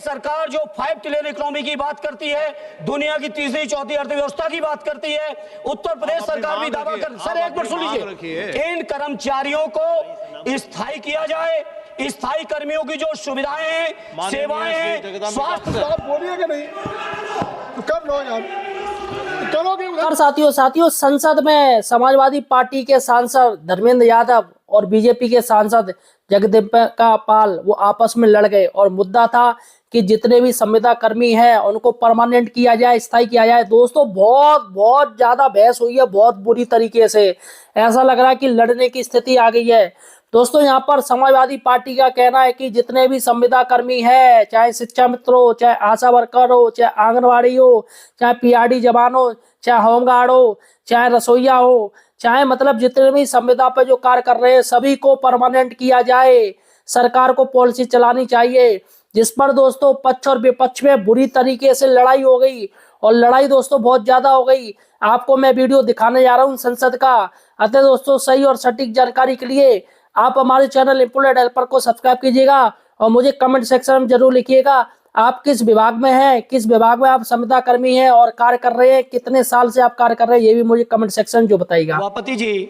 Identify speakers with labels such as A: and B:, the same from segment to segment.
A: सरकार जो 5 trillion economy की बात करती है, दुनिया की तीसरी चौथी अर्थव्यवस्था की बात करती है, उत्तर प्रदेश सरकार भी दावा कर। सर एक मिनट सुन लीजिए, इन कर्मचारियों को स्थायी किया जाए, स्थायी कर्मियों की जो सुविधाएं हैं, सेवाएं हैं, स्वास्थ्य।
B: आप बोलिएगा नहीं तो कर लो यार, करोगे।
C: साथियों संसद में समाजवादी पार्टी के सांसद धर्मेंद्र यादव और बीजेपी के सांसद जगदम्बिका पाल वो आपस में लड़ गए और मुद्दा था कि जितने भी संविदा कर्मी हैं उनको परमानेंट किया जाए, स्थायी किया जाए। दोस्तों बहुत ज्यादा बहस हुई है, बहुत बुरी तरीके से। ऐसा लग रहा है कि लड़ने की स्थिति आ गई है। दोस्तों यहाँ पर समाजवादी पार्टी का कहना है कि जितने भी संविदा कर्मी है, चाहे शिक्षा मित्र हो, चाहे आशा वर्कर हो, चाहे आंगनवाड़ी हो, चाहे पीआरडी जवान हो, चाहे होमगार्ड हो, चाहे रसोईया हो, चाहे मतलब जितने भी संविदा पर जो कार्य कर रहे हैं सभी को परमानेंट किया जाए। सरकार को पॉलिसी चलानी चाहिए, जिस पर दोस्तों पक्ष और विपक्ष में बुरी तरीके से लड़ाई हो गई और लड़ाई दोस्तों बहुत ज्यादा हो गई। आपको मैं वीडियो दिखाने जा रहा हूं संसद का। अतः दोस्तों सही और सटीक जानकारी के लिए आप हमारे चैनल एम्प्लॉयड हेल्पर को सब्सक्राइब कीजिएगा और मुझे कमेंट सेक्शन में जरूर लिखिएगा आप किस विभाग में हैं, किस विभाग में आप संविदा कर्मी हैं और कार्य कर रहे हैं, कितने साल से आप कार्य कर रहे हैं, ये भी मुझे कमेंट सेक्शन जो बताइएगा।
A: सभापति जी,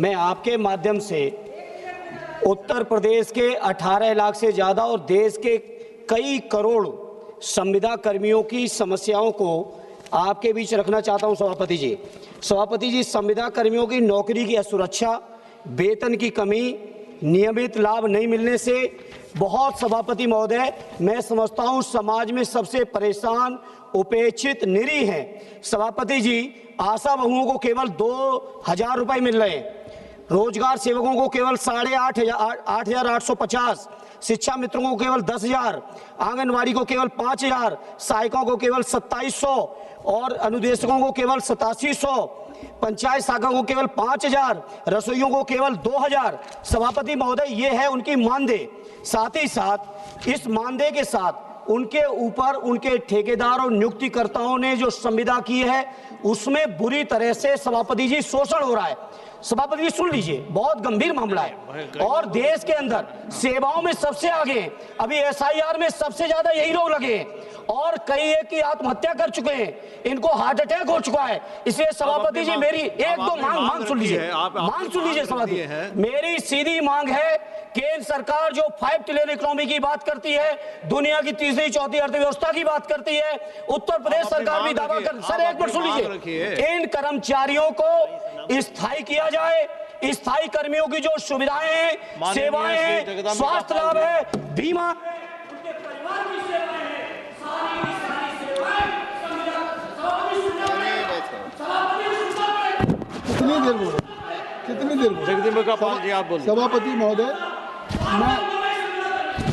A: मैं आपके माध्यम से उत्तर प्रदेश के 18 लाख से ज्यादा और देश के कई करोड़ संविदा कर्मियों की समस्याओं को आपके बीच रखना चाहता हूं। सभापति जी, संविदा कर्मियों की नौकरी की असुरक्षा, वेतन की कमी, नियमित लाभ नहीं मिलने से बहुत, सभापति महोदय, मैं समझता हूं समाज में सबसे परेशान, उपेक्षित, निरीह हैं। सभापति जी, आशा बहुओं को केवल 2,000 रुपए मिल रहे हैं, रोजगार सेवकों को केवल 8,850, शिक्षा मित्रों को केवल 10,000, आंगनवाड़ी को केवल 5,000, सहायकों को केवल 2,700 और अनुदेशकों को केवल 8700, पंचायत शाखा को केवल 5,000, रसोइयों को केवल 2,000। सभापति महोदय, ये है उनकी मानदेय। साथ ही साथ इस मानदेय के साथ उनके ऊपर उनके ठेकेदार और नियुक्तिकर्ताओं ने जो संविदा की है उसमें बुरी तरह से सभापति जी शोषण हो रहा है। सभापति जी सुन लीजिए, बहुत गंभीर मामला है और देश के अंदर सेवाओं में सबसे आगे हैं। अभी एसआईआर में सबसे ज्यादा यही लोग लगे हैं और कई एक की आत्महत्या कर चुके हैं, इनको हार्ट अटैक हो चुका है। इसलिए सभापति जी मेरी एक दो मांग सुन लीजिए, सभापति, मेरी सीधी मांग है, केंद्र सरकार जो 5 ट्रिलियन इकोनॉमी की बात करती है, दुनिया की तीसरी चौथी अर्थव्यवस्था की बात करती है, उत्तर प्रदेश सरकार भी दावा कर। सर एक मिनट सुन लीजिए, इन कर्मचारियों को स्थायी किया जाए, स्थायी कर्मियों की जो सुविधाएं हैं, सेवाएं हैं, स्वास्थ्य लाभ है, बीमा,
B: कितनी देर बोले
D: जगदम्बिका पाल जी, आप बोलिए।
B: सभापति महोदय,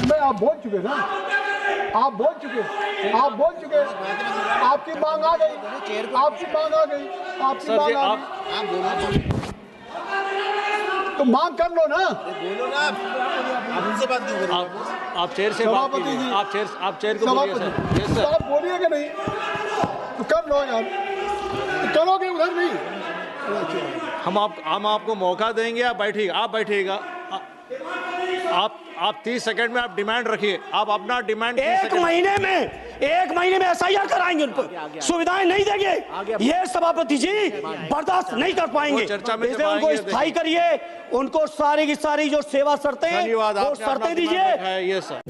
B: मैं आप बोल चुके ना, आप बोल चुके, आपकी मांग आ गई, तो मांग कर लो ना, बोलो ना, आप उनसे बात क्यों करें?
D: आप चेयर से बात कीजिए, आप चेयर को बोलिए सर।
B: तो आप बोलिएगा नहीं तो कर लो यार, तो करोगे उधर नहीं।
D: हम आपको मौका देंगे, आप बैठिएगा। आप 30 सेकंड में आप डिमांड रखिए, आप अपना डिमांड
A: एक महीने में एसआईआर कराएंगे, उन पर सुविधाएं नहीं देंगे, ये सभापति जी बर्दाश्त नहीं कर पाएंगे। इसलिए उनको स्थायी करिए, उनको सारी की सारी जो सेवा शर्तें हैं वो शर्तें दीजिए।
D: ये सर।